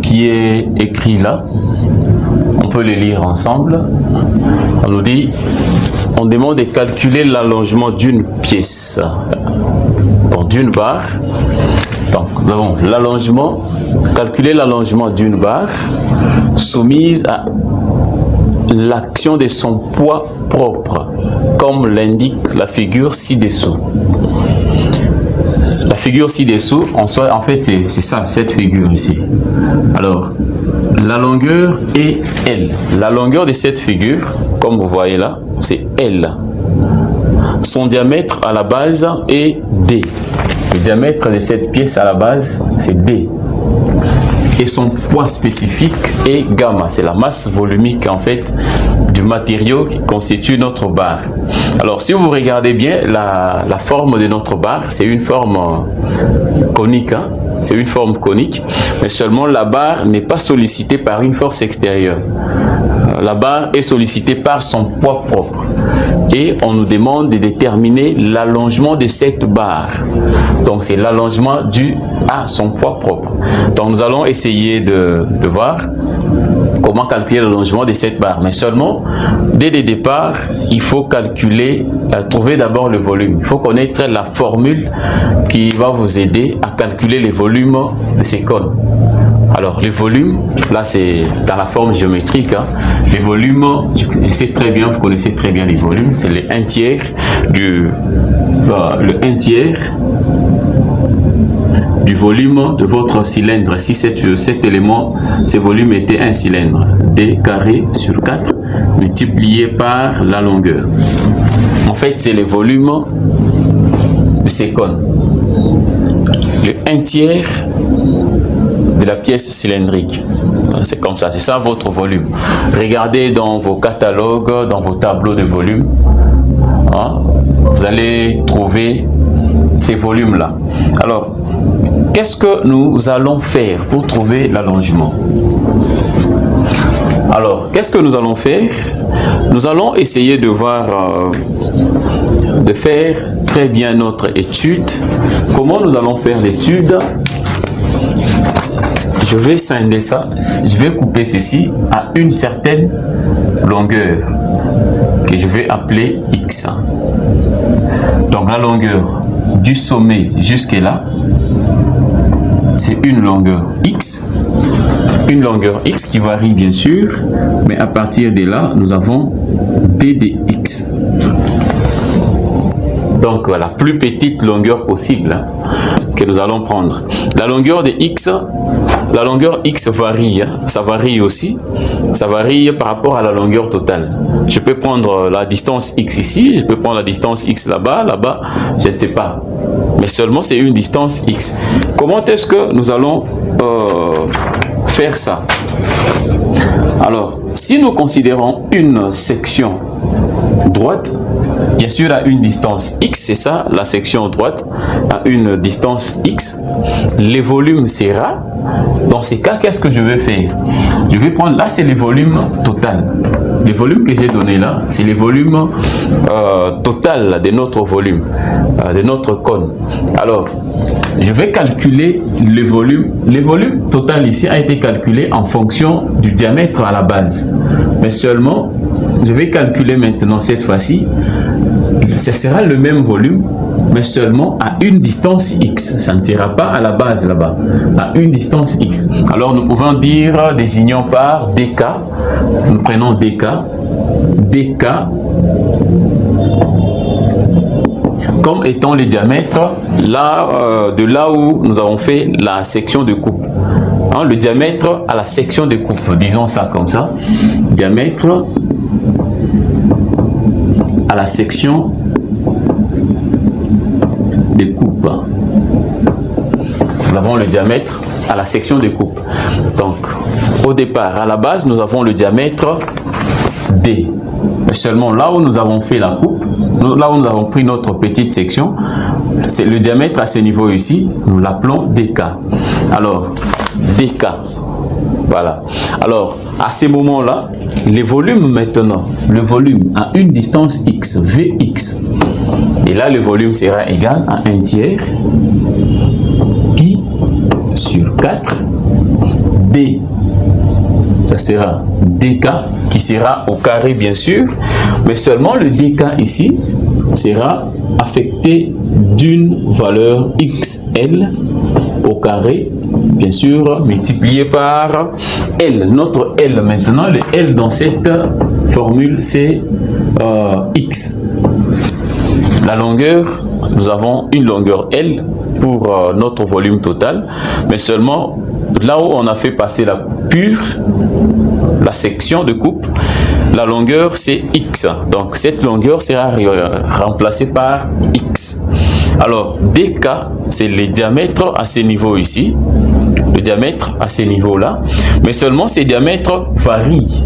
qui est écrit là. On peut les lire ensemble. On nous dit, on demande de calculer l'allongement d'une pièce. Bon, d'une barre. Donc, nous avons l'allongement, calculer l'allongement d'une barre soumise à l'action de son poids propre, comme l'indique la figure ci-dessous. La figure ci-dessous, en fait, c'est ça, cette figure ici. Alors, la longueur est L. La longueur de cette figure, comme vous voyez là, c'est L. Son diamètre à la base est D. Le diamètre de cette pièce à la base, c'est D. Et son poids spécifique est gamma. C'est la masse volumique, en fait, du matériau qui constitue notre barre. Alors, si vous regardez bien, la forme de notre barre, c'est une forme conique. Hein? C'est une forme conique, mais seulement la barre n'est pas sollicitée par une force extérieure. La barre est sollicitée par son poids propre. Et on nous demande de déterminer l'allongement de cette barre. Donc, c'est l'allongement dû à son poids propre. Donc, nous allons essayer de voir comment calculer l'allongement de cette barre. Mais seulement, dès le départ, il faut calculer, trouver d'abord le volume. Il faut connaître la formule qui va vous aider à calculer les volumes de ces cônes. Alors, les volumes, là c'est dans la forme géométrique. Hein. Les volumes, je sais très bien, vous connaissez très bien les volumes, c'est le 1/3 du volume de votre cylindre. Si cet élément, ce volume était un cylindre, D carré sur 4 multiplié par la longueur. En fait, c'est le volume de ces cônes. Le 1/3 de la pièce cylindrique. C'est comme ça, c'est ça votre volume. Regardez dans vos catalogues, dans vos tableaux de volume, hein, vous allez trouver ces volumes-là. Alors, qu'est-ce que nous allons faire pour trouver l'allongement? Alors, qu'est-ce que nous allons faire? Nous allons essayer de voir, de faire très bien notre étude. Comment nous allons faire l'étude? Je vais scinder ça, je vais couper ceci à une certaine longueur que je vais appeler X. Donc la longueur du sommet jusque là, c'est une longueur X. Une longueur X qui varie bien sûr, mais à partir de là, nous avons D de X. Donc la plus petite longueur possible hein, que nous allons prendre. La longueur de X, la longueur X varie, hein, ça varie aussi, ça varie par rapport à la longueur totale. Je peux prendre la distance X ici, je peux prendre la distance X là-bas, là-bas, je ne sais pas. Mais seulement c'est une distance X. Comment est-ce que nous allons faire ça? Alors, si nous considérons une section droite, bien sûr à une distance X, c'est ça, la section droite, à une distance X, le volume sera, dans ces cas, qu'est-ce que je vais faire? Je vais prendre, là c'est le volume total. Le volume que j'ai donné là, c'est le volume total de notre volume, de notre cône. Alors, je vais calculer le volume. Le volume total ici a été calculé en fonction du diamètre à la base. Mais seulement, je vais calculer maintenant cette fois-ci, ce sera le même volume, mais seulement à une distance X. Ça ne sera pas à la base là-bas, à une distance X. Alors nous pouvons dire, désignons par dk, nous prenons dk, dk comme étant le diamètre là, de là où nous avons fait la section de coupe. Hein, le diamètre à la section de coupe, disons ça comme ça, diamètre à la section de coupe. Nous avons le diamètre à la section de coupe. Donc, au départ, à la base, nous avons le diamètre D. Mais seulement là où nous avons fait la coupe, là où nous avons pris notre petite section, c'est le diamètre à ce niveau ici, nous l'appelons DK. Alors, DK. Voilà. Alors, à ce moment-là, le volume maintenant, le volume à une distance X, Vx, et là le volume sera égal à 1/3 pi sur 4 D. Ça sera dk qui sera au carré bien sûr, mais seulement le dk ici sera affecté d'une valeur xl au carré, bien sûr, multiplié par L. Notre L maintenant, le L dans cette formule, c'est X. La longueur, nous avons une longueur L pour notre volume total, mais seulement là où on a fait passer la pure, la section de coupe, la longueur c'est X. Donc cette longueur sera remplacée par X. Alors dk, c'est le diamètre à ce niveau ici, le diamètre à ce niveau là, mais seulement ces diamètres varient.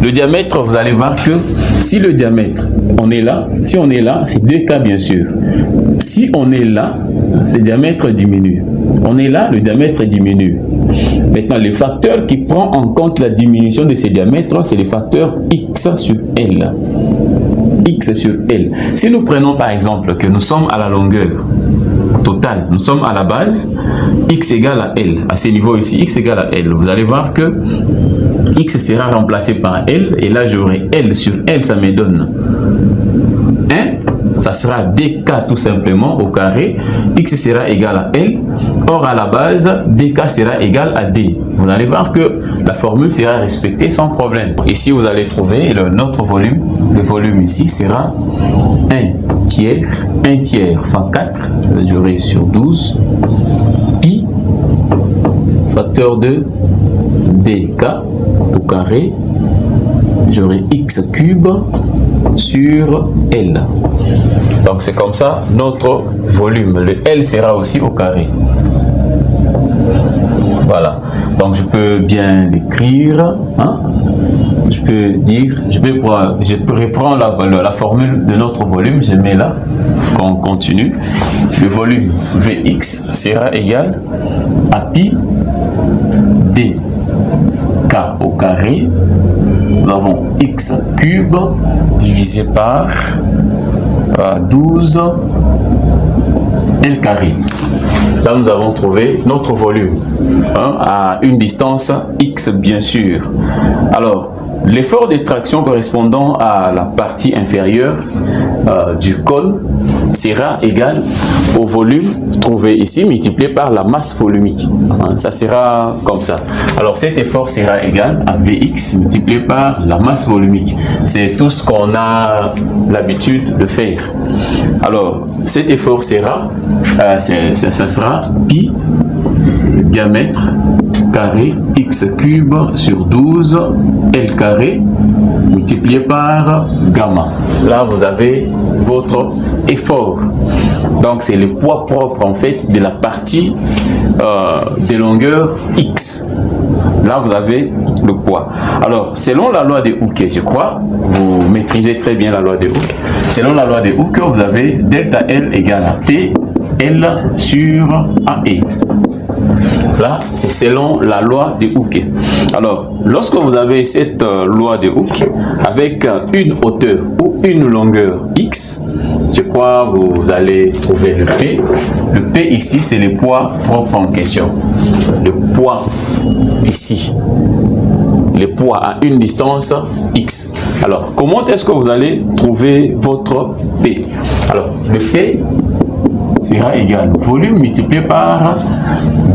Le diamètre, vous allez voir que si le diamètre, on est là, si on est là, c'est dk bien sûr. Si on est là, ce diamètre diminue. On est là, le diamètre diminue. Maintenant, le facteur qui prend en compte la diminution de ces diamètres, c'est le facteur x sur L. X sur L. Si nous prenons par exemple que nous sommes à la longueur totale, nous sommes à la base, x égale à L. À ce niveau ici, x égale à L. Vous allez voir que x sera remplacé par L, et là j'aurai L sur L, ça me donne 1, ça sera dk tout simplement au carré, x sera égal à L, or à la base, dk sera égal à D. Vous allez voir que la formule sera respectée sans problème. Ici vous allez trouver notre volume, le volume ici sera 1 tiers fois 4, j'aurai sur 12, pi, facteur de dk au carré, j'aurai x cube sur L. Donc c'est comme ça notre volume. Le L sera aussi au carré. Voilà. Donc je peux bien l'écrire. Hein? Je peux dire, je reprends la formule de notre volume. Je mets là. On continue. Le volume Vx sera égal à pi d k au carré. Nous avons x cube divisé par 12 L carré. Là, nous avons trouvé notre volume à une distance x, bien sûr. Alors, l'effort de traction correspondant à la partie inférieure du cône sera égal au volume trouvé ici multiplié par la masse volumique. Ça sera comme ça. Alors cet effort sera égal à Vx multiplié par la masse volumique. C'est tout ce qu'on a l'habitude de faire. Alors cet effort sera, ça sera pi diamètre carré x cube sur 12 L carré multiplié par gamma. Là vous avez votre effort. Donc c'est le poids propre en fait de la partie de longueur x. Là vous avez le poids. Alors selon la loi de Hooke, je crois, vous maîtrisez très bien la loi de Hooke. Selon la loi de Hooke, vous avez delta L égale à P L sur AE. Là, c'est selon la loi de Hooke. Alors, lorsque vous avez cette loi de Hooke avec une hauteur ou une longueur x, je crois vous allez trouver le P. Le P ici, c'est le poids propre en question. Le poids ici. Le poids à une distance x. Alors, comment est-ce que vous allez trouver votre P? Alors, le P sera égal au volume multiplié par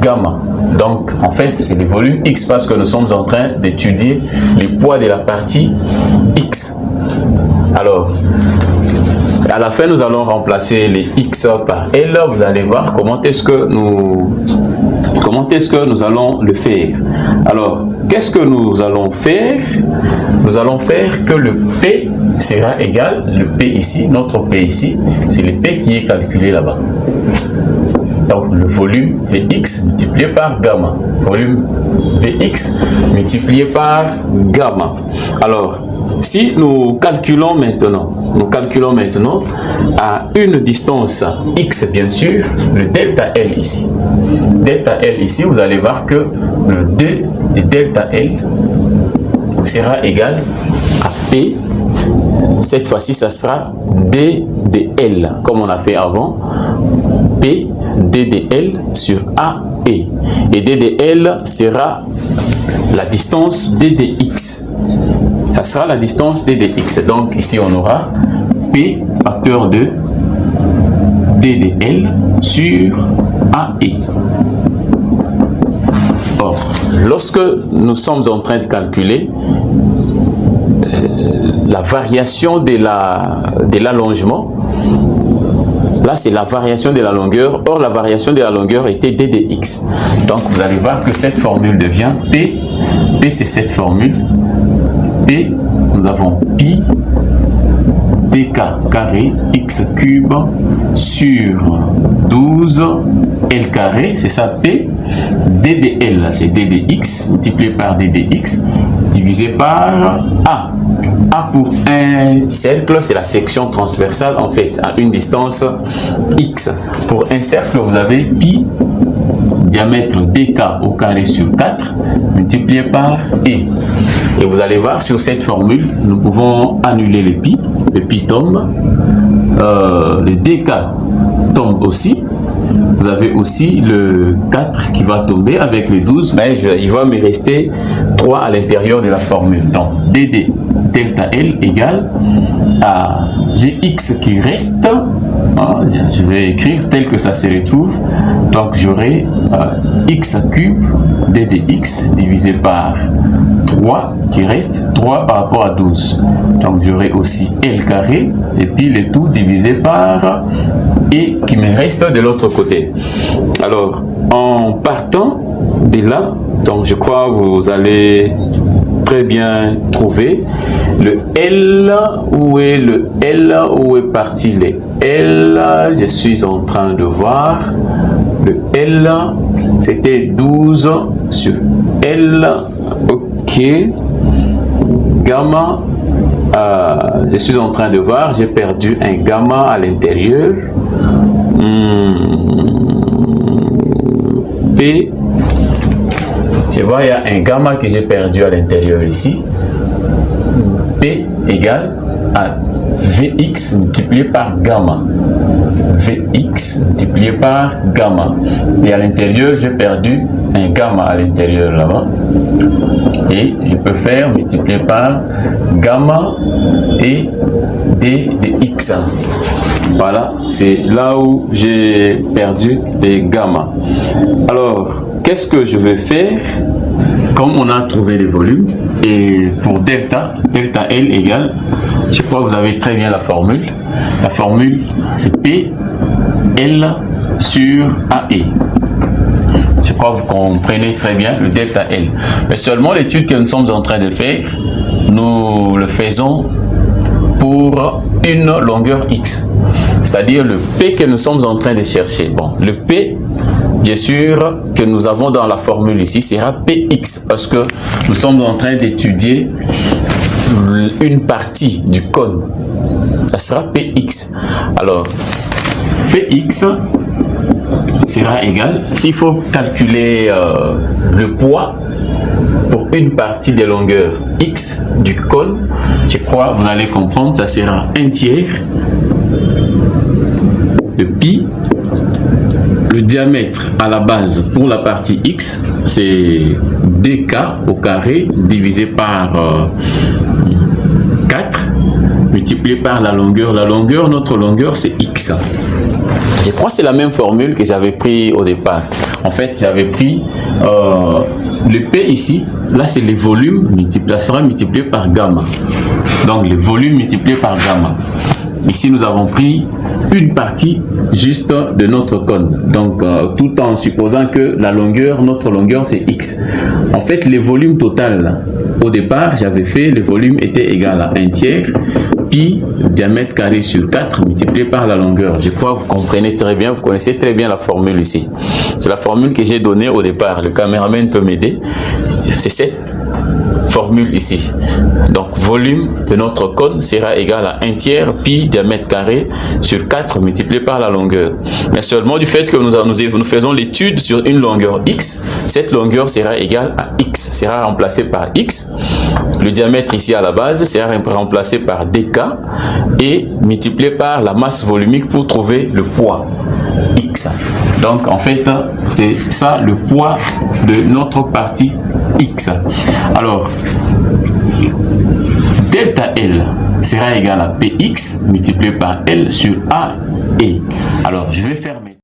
gamma. Donc, en fait, c'est le volume x parce que nous sommes en train d'étudier le poids de la partie x. Alors, à la fin, nous allons remplacer les x par L. Vous allez voir comment est-ce que nous allons le faire. Alors, qu'est-ce que nous allons faire? Nous allons faire que le P sera égal, le P ici, notre P ici, c'est le P qui est calculé là-bas. Donc le volume Vx multiplié par gamma. Volume Vx multiplié par gamma. Alors, si nous calculons maintenant à une distance x bien sûr, le delta L ici. Delta L ici, vous allez voir que le D de delta L sera égal à P. Cette fois-ci, ça sera D de L, comme on a fait avant. P, D de L sur AE. Et D de L sera la distance d de x. Ça sera la distance d de x. Donc ici on aura P facteur de d de L sur AE. Or, lorsque nous sommes en train de calculer la variation de l'allongement, là c'est la variation de la longueur. Or la variation de la longueur était d de x. Donc vous allez voir que cette formule devient P. P c'est cette formule. P, nous avons pi dk carré x cube sur 12 L carré, c'est ça P. D de L, c'est d de x multiplié par d de x divisé par A. A pour un cercle, c'est la section transversale en fait, à une distance x. Pour un cercle, vous avez pi diamètre dk au carré sur 4 multiplié par E. Et vous allez voir sur cette formule, nous pouvons annuler le pi tombe, le dk tombe aussi. Vous avez aussi le 4 qui va tomber avec le 12, mais il va me rester 3 à l'intérieur de la formule. Donc, dd delta L égale à Gx qui reste, je vais écrire tel que ça se retrouve. Donc, j'aurai x cube d de x divisé par 3 qui reste 3 par rapport à 12. Donc, j'aurai aussi L carré et puis le tout divisé par et qui me reste de l'autre côté. Alors, en partant de là, donc je crois que vous allez très bien trouver le L. Où est le L? Où est parti le L? Je suis en train de voir. Le L, c'était 12 sur L. Ok. Gamma. Je suis en train de voir, j'ai perdu un gamma à l'intérieur. P, je vois il y a un gamma que j'ai perdu à l'intérieur ici. P égale à Vx multiplié par gamma. Vx multiplié par gamma. Et à l'intérieur, j'ai perdu un gamma à l'intérieur là-bas. Et je peux faire multiplier par gamma et d de x. Voilà, c'est là où j'ai perdu les gamma. Alors, qu'est-ce que je vais faire? Comme on a trouvé les volumes, et pour delta L égale, je crois que vous avez très bien la formule. La formule, c'est P L sur AE. Je crois que vous comprenez très bien le delta L. Mais seulement l'étude que nous sommes en train de faire, nous le faisons pour une longueur X. C'est-à-dire le P que nous sommes en train de chercher. Bon, le P, bien sûr, que nous avons dans la formule ici, sera Px, parce que nous sommes en train d'étudier une partie du cône. Ça sera Px. Alors, Px sera égal, s'il faut calculer le poids pour une partie des longueurs x du cône, je crois vous allez comprendre, ça sera 1/3 de pi. Le diamètre à la base pour la partie x, c'est dk au carré divisé par 4 multiplié par la longueur. La longueur, notre longueur, c'est x. Je crois que c'est la même formule que j'avais pris au départ. En fait, j'avais pris le P ici. Là, c'est les volumes. Ça sera multiplié par gamma. Donc, le volume multiplié par gamma. Ici, nous avons pris une partie juste de notre cône. Donc, tout en supposant que la longueur, notre longueur, c'est x. En fait, le volume total, au départ, j'avais fait, le volume était égal à 1/3 pi diamètre carré sur 4 multiplié par la longueur. Je crois que vous comprenez très bien, vous connaissez très bien la formule ici. C'est la formule que j'ai donnée au départ. Le caméraman peut m'aider. C'est cette formule ici. Donc, volume de notre cône sera égal à 1/3 pi diamètre carré sur 4 multiplié par la longueur. Mais seulement du fait que nous faisons l'étude sur une longueur x, cette longueur sera égale à x, sera remplacée par x. Le diamètre ici à la base sera remplacé par dk et multiplié par la masse volumique pour trouver le poids. X. Donc en fait, c'est ça le poids de notre partie X. Alors, delta L sera égal à Px multiplié par L sur A et. Alors, je vais faire mes